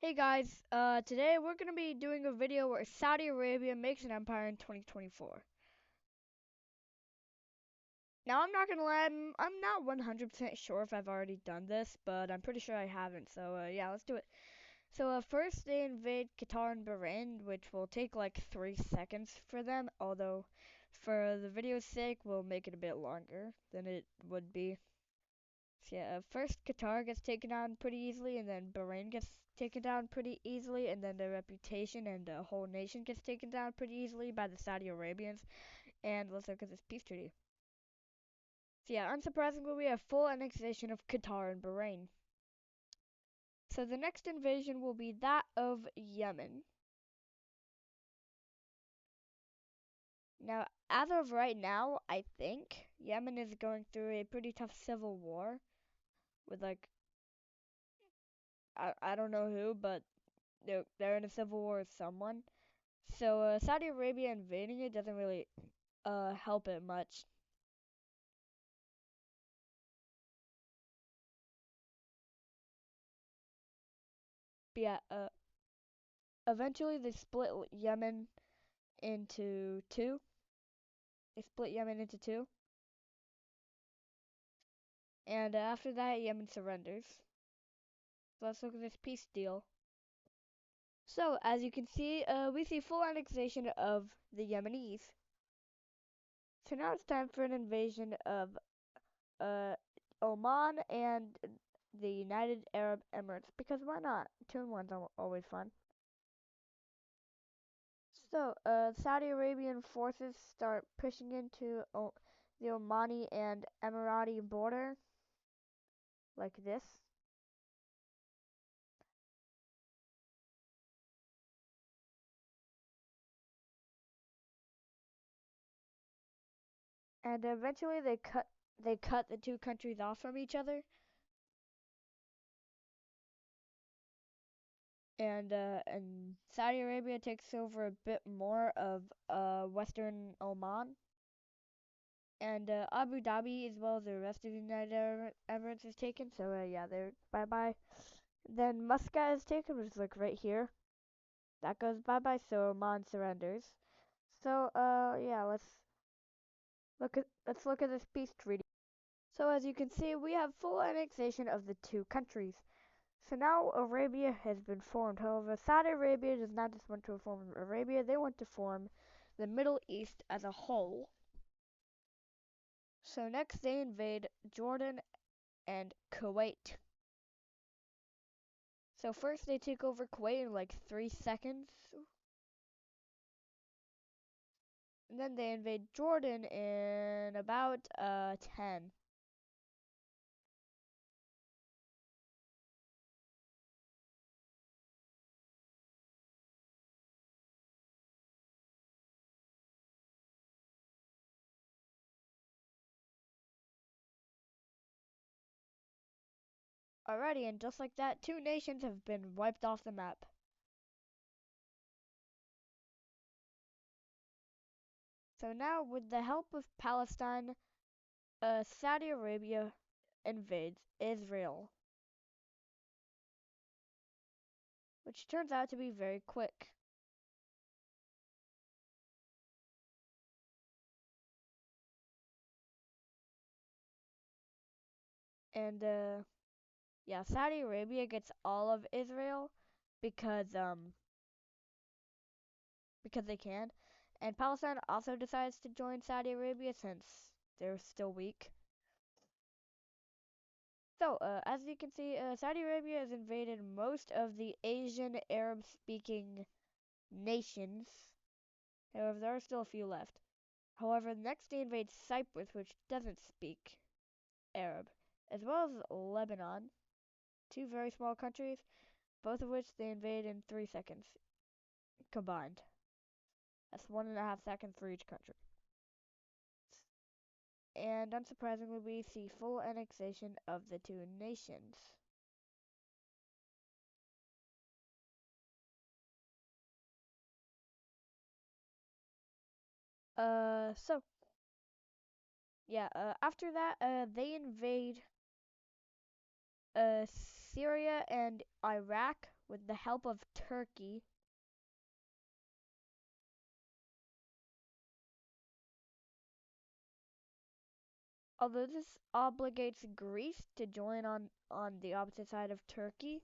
Hey guys, today we're gonna be doing a video where Saudi Arabia makes an empire in 2024. Now I'm not gonna lie, I'm not 100% sure if I've already done this, but I'm pretty sure I haven't. So yeah, let's do it. So first they invade Qatar and Bahrain, which will take like 3 seconds for them. Although, for the video's sake, we'll make it a bit longer than it would be. So yeah, first Qatar gets taken down pretty easily, and then Bahrain gets taken down pretty easily, and then their reputation and the whole nation gets taken down pretty easily by the Saudi Arabians. And let's look at this peace treaty. So yeah, unsurprisingly, we have full annexation of Qatar and Bahrain. So the next invasion will be that of Yemen. Now, as of right now, I think Yemen is going through a pretty tough civil war with like I don't know who, but they're in a civil war with someone. So Saudi Arabia invading it doesn't really help it much. But yeah, eventually they split Yemen into two. They split Yemen into two, and after that, Yemen surrenders. So let's look at this peace deal. So as you can see, we see full annexation of the Yemenis. So now it's time for an invasion of uh, Oman and the United Arab Emirates, because why not? Two in one's always fun. So, Saudi Arabian forces start pushing into the Omani and Emirati border, like this. And eventually they cut the two countries off from each other, and Saudi Arabia takes over a bit more of Western Oman, and Abu Dhabi as well as the rest of the United Arab Emirates is taken. So yeah, they're bye bye. Then Muscat is taken, which is like right here. That goes bye bye. So Oman surrenders. So yeah, let's look at this peace treaty. So as you can see, we have full annexation of the two countries. So now Arabia has been formed. However, Saudi Arabia does not just want to form Arabia, they want to form the Middle East as a whole. So next they invade Jordan and Kuwait. So first they take over Kuwait in like 3 seconds. And then they invade Jordan in about 10. Alrighty, and just like that, two nations have been wiped off the map. So now, with the help of Palestine, Saudi Arabia invades Israel, which turns out to be very quick. And yeah, Saudi Arabia gets all of Israel because because they can, and Palestine also decides to join Saudi Arabia since they're still weak. So, as you can see, Saudi Arabia has invaded most of the Asian Arab-speaking nations. However, there are still a few left. However, next they invade Cyprus, which doesn't speak Arab, as well as Lebanon, two very small countries, both of which they invade in 3 seconds combined. That's 1.5 seconds for each country. And unsurprisingly, we see full annexation of the two nations. So yeah, after that, they invade Syria and Iraq with the help of Turkey. Although this obligates Greece to join on the opposite side of Turkey,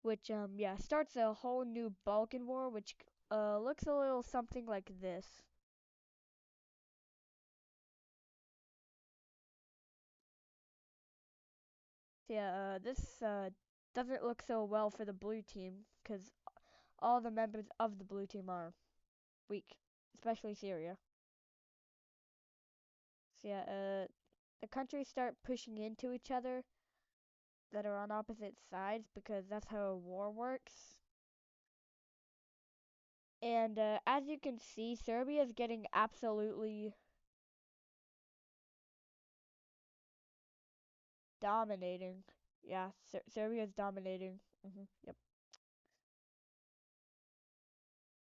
which yeah starts a whole new Balkan war, which looks a little something like this. So yeah, this doesn't look so well for the blue team because all the members of the blue team are weak, especially Syria. So yeah, the countries start pushing into each other that are on opposite sides because that's how a war works. And as you can see, Serbia is getting absolutely dominating. Yeah, Serbia is dominating. Yep.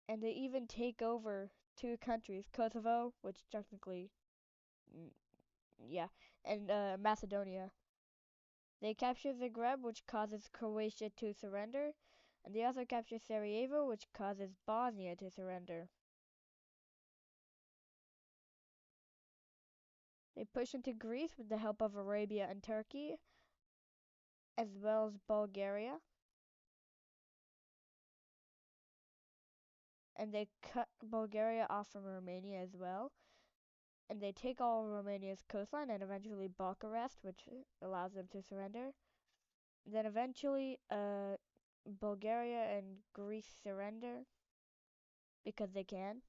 And they even take over two countries, Kosovo, which technically, mm, yeah, and Macedonia. They capture Zagreb, which causes Croatia to surrender, and they also capture Sarajevo, which causes Bosnia to surrender. They push into Greece with the help of Arabia and Turkey, as well as Bulgaria, and they cut Bulgaria off from Romania as well. And they take all of Romania's coastline and eventually Bucharest, which allows them to surrender. Then eventually, Bulgaria and Greece surrender because they can.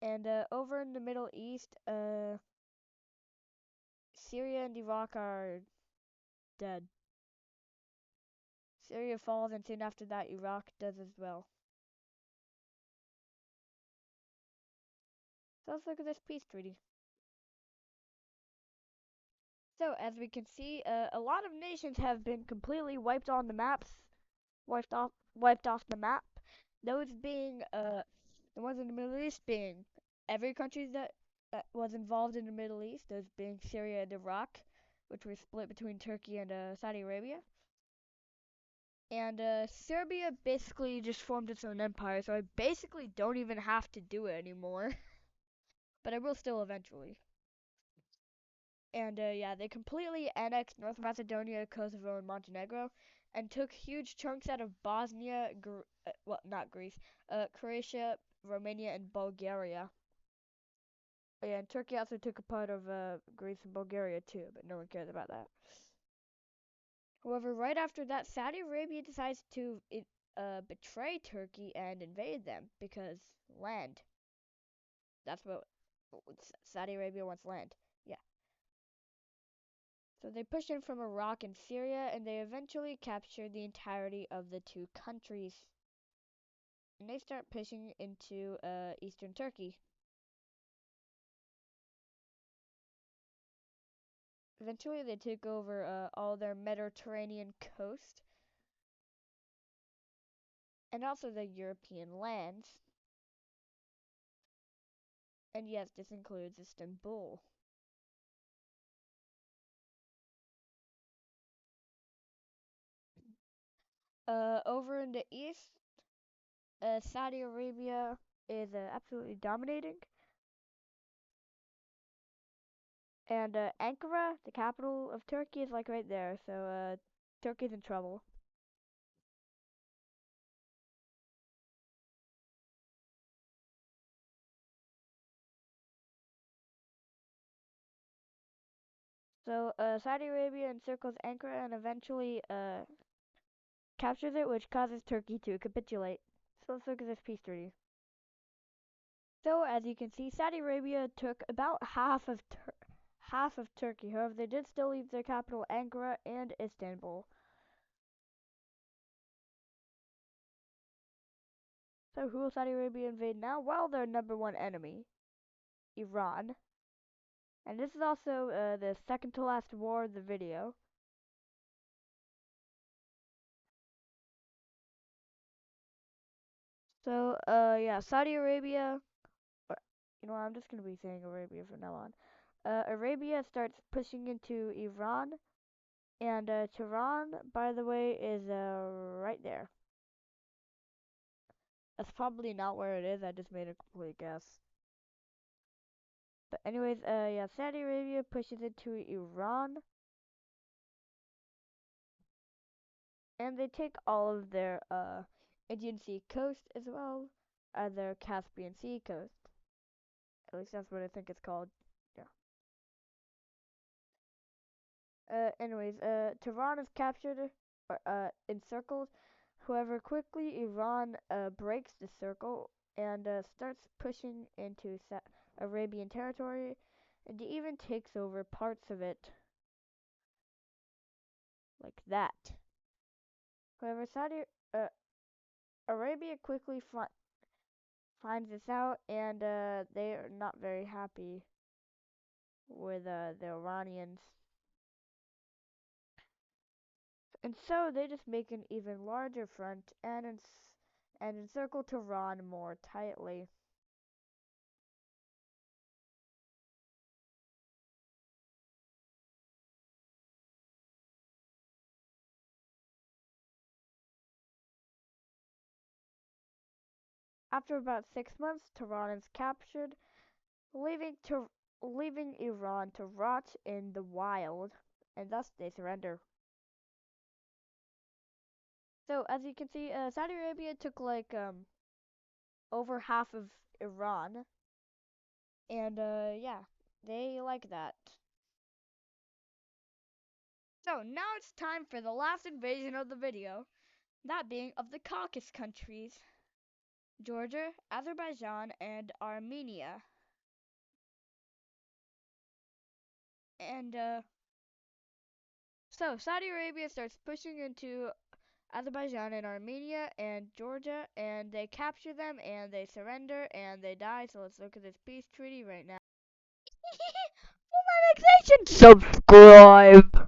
And over in the Middle East, Syria and Iraq are dead. Syria falls, and soon after that, Iraq does as well. So let's look at this peace treaty. So as we can see, a lot of nations have been completely wiped on the maps, wiped off the map. Those being the ones in the Middle East being every country that was involved in the Middle East, those being Syria and Iraq, which were split between Turkey and Saudi Arabia. And Serbia basically just formed its own empire, so I basically don't even have to do it anymore. But I will still eventually. And yeah, they completely annexed North Macedonia, Kosovo, and Montenegro, and took huge chunks out of Bosnia, well, not Greece, Croatia, Romania, and Bulgaria. Oh, yeah, and Turkey also took a part of Greece and Bulgaria too, but no one cares about that. However, right after that, Saudi Arabia decides to betray Turkey and invade them because land. That's what Saudi Arabia wants, land. Yeah. So they push in from Iraq and Syria, and they eventually capture the entirety of the two countries. And they start pushing into eastern Turkey. Eventually, they take over all their Mediterranean coast and also the European lands. And yes, this includes Istanbul. Over in the east, Saudi Arabia is absolutely dominating. And Ankara, the capital of Turkey, is like right there. So Turkey's in trouble. So Saudi Arabia encircles Ankara and eventually captures it, which causes Turkey to capitulate. So let's look at this peace treaty. So as you can see, Saudi Arabia took about half of Turkey. However, they did still leave their capital Ankara and Istanbul. So who will Saudi Arabia invade now? Well, their number one enemy, Iran. And this is also the second to last war of the video. So yeah, Saudi Arabia I'm just gonna be saying Arabia from now on. Arabia starts pushing into Iran, and Tehran, by the way, is right there. That's probably not where it is. I just made a complete guess. But anyways, yeah, Saudi Arabia pushes into Iran, and they take all of their Indian Sea coast as well as their Caspian Sea coast. At least that's what I think it's called. Yeah. Anyways, Tehran is captured or encircled. However, quickly Iran breaks the circle and starts pushing into Arabian territory, and even takes over parts of it like that. However, Saudi uh, Arabia quickly finds this out, and they are not very happy with the Iranians, and so they just make an even larger front and encircle Tehran more tightly. After about 6 months, Tehran is captured, leaving leaving Iran to rot in the wild, and thus they surrender. So as you can see, Saudi Arabia took like over half of Iran, and yeah, they like that. So now it's time for the last invasion of the video, that being of the Caucasus countries, Georgia, Azerbaijan, and Armenia. And so Saudi Arabia starts pushing into Azerbaijan and Armenia and Georgia, and they capture them and they surrender and they die. So let's look at this peace treaty right now. For my annexation, subscribe.